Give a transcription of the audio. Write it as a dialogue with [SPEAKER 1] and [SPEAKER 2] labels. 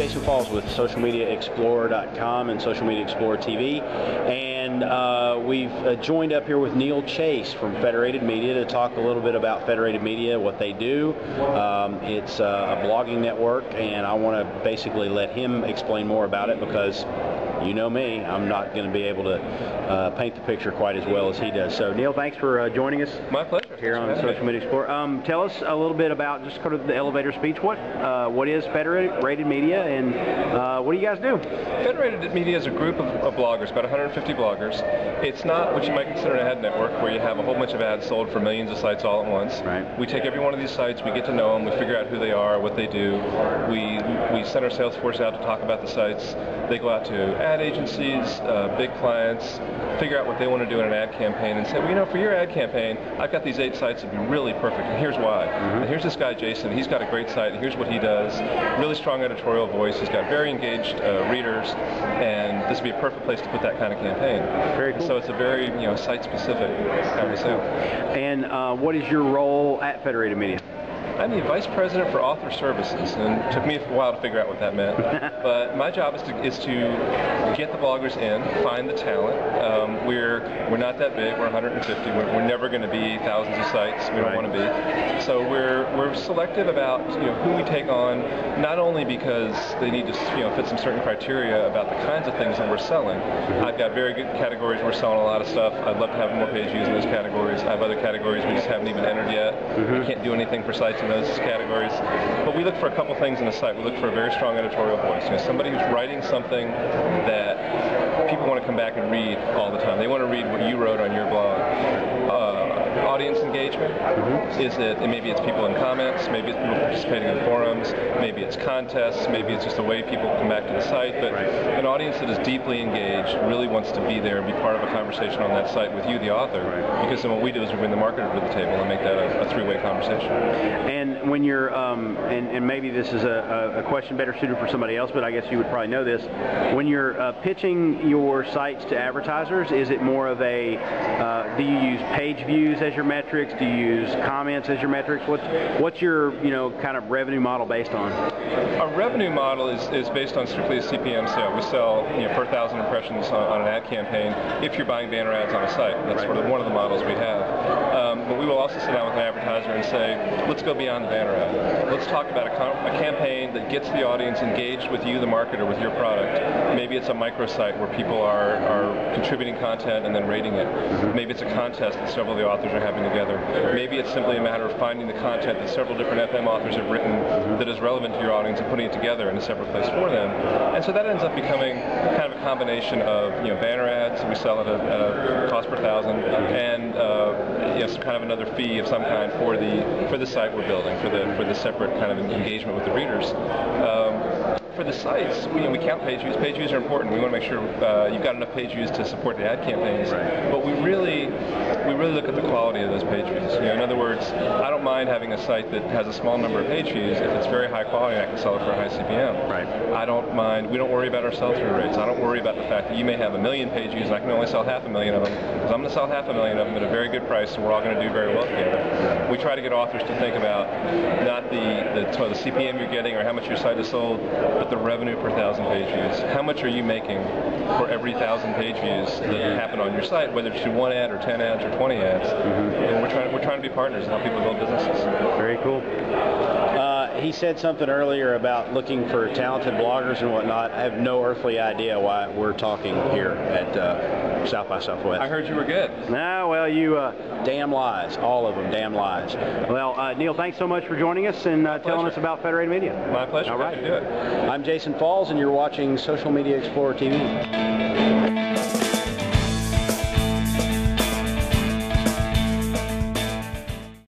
[SPEAKER 1] Jason Falls with SocialMediaExplorer.com and Social Media Explorer TV, and we've joined up here with Neil Chase from Federated Media to talk a little bit about Federated Media, what they do. It's a blogging network, and I want to basically let him explain more about it because, you know me, I'm not going to be able to paint the picture quite as well as he does. So, Neil, thanks for joining us.
[SPEAKER 2] My pleasure.
[SPEAKER 1] Here on Social Media Explorer. Tell us a little bit about just kind of the elevator speech. What is Federated Media, and what do you guys do?
[SPEAKER 2] Federated Media is a group of bloggers, about 150 bloggers. It's not what you might consider an ad network where you have a whole bunch of ads sold for millions of sites all at once.
[SPEAKER 1] Right.
[SPEAKER 2] We take every one of these sites, we get to know them, we figure out who they are, what they do. We send our sales force out to talk about the sites. They go out to ad agencies, big clients, figure out what they want to do in an ad campaign, and say, well, you know, for your ad campaign, I've got these 8 sites that would be really perfect, and here's why. And here's this guy, Jason, he's got a great site, and here's what he does. Really strong editorial voice, he's got very engaged readers, and this would be a perfect place to put that kind of campaign.
[SPEAKER 1] Very cool.
[SPEAKER 2] So it's a very, site-specific kind of sale.
[SPEAKER 1] And what is your role at Federated Media?
[SPEAKER 2] I'm the Vice President for Author Services, and it took me a while to figure out what that meant. But my job is to get the bloggers in, find the talent. We're not that big. We're 150. We're never going to be thousands of sites. We don't want to be. So we're selective about who we take on, not only because they need to fit some certain criteria about the kinds of things that we're selling. I've got very good categories. We're selling a lot of stuff. I'd love to have more page views in those categories. I have other categories we just haven't even entered yet. We can't do anything for sites in those categories. But we look for a couple things in a site. We look for a very strong editorial voice. Somebody who's writing something that people want to come back and read all the time. They want to read what you wrote on your blog. Audience engagement. Maybe it's people in comments, maybe it's people participating in forums, maybe it's contests, maybe it's just a way people come back to the site, but an audience that is deeply engaged really wants to be there and be part of a conversation on that site with you, the author, because then what we do is we bring the marketer to the table and make that a three-way conversation.
[SPEAKER 1] And when you're, and maybe this is a question better suited for somebody else, but I guess you would probably know this, when you're pitching your sites to advertisers, is it more of a, do you use page views as your metrics? Do you use comments as your metrics? What's your kind of revenue model based on?
[SPEAKER 2] Our revenue model is based on strictly a CPM sale. We sell per 1,000 impressions on an ad campaign if you're buying banner ads on a site. That's sort of one of the models we have. But we will also sit down with an advertiser and say, let's go beyond the banner ad. Let's talk about a campaign that gets the audience engaged with you, the marketer, with your product. Maybe it's a microsite where people are contributing content and then rating it. Maybe it's a contest that several of the authors are having together. Maybe it's simply a matter of finding the content that several different FM authors have written that is relevant to your audience and putting it together in a separate place for them. And so that ends up becoming kind of a combination of banner ads we sell at a cost per 1,000 and some kind of another fee of some kind for the site we're building, for the separate kind of engagement with the readers. For the sites, we count page views. Page views are important. We want to make sure you've got enough page views to support the ad campaigns. But we really look at the quality of those page views. In other words, I don't mind having a site that has a small number of page views if it's very high quality and I can sell it for a high CPM. I don't mind. We don't worry about our sell-through rates. I don't worry about the fact that you may have 1 million page views and I can only sell 500,000 of them, because I'm going to sell 500,000 of them at a very good price, and we're all going to do very well together. We try to get authors to think about not the CPM you're getting or how much your site is sold, but the revenue per 1,000 page views. How much are you making for every 1,000 page views that happen on your site, whether it's through 1 ad or 10 ads or 20 ads? And we're trying to be partners and help people build businesses.
[SPEAKER 1] Very cool. He said something earlier about looking for talented bloggers and whatnot. I have no earthly idea why we're talking here at South by Southwest.
[SPEAKER 2] I heard you were good.
[SPEAKER 1] No, well, you damn lies. All of them, damn lies. Well, Neil, thanks so much for joining us and telling us about Federated Media.
[SPEAKER 2] My pleasure.
[SPEAKER 1] All right.
[SPEAKER 2] Glad to do it.
[SPEAKER 1] I'm Jason Falls, and you're watching Social Media Explorer TV.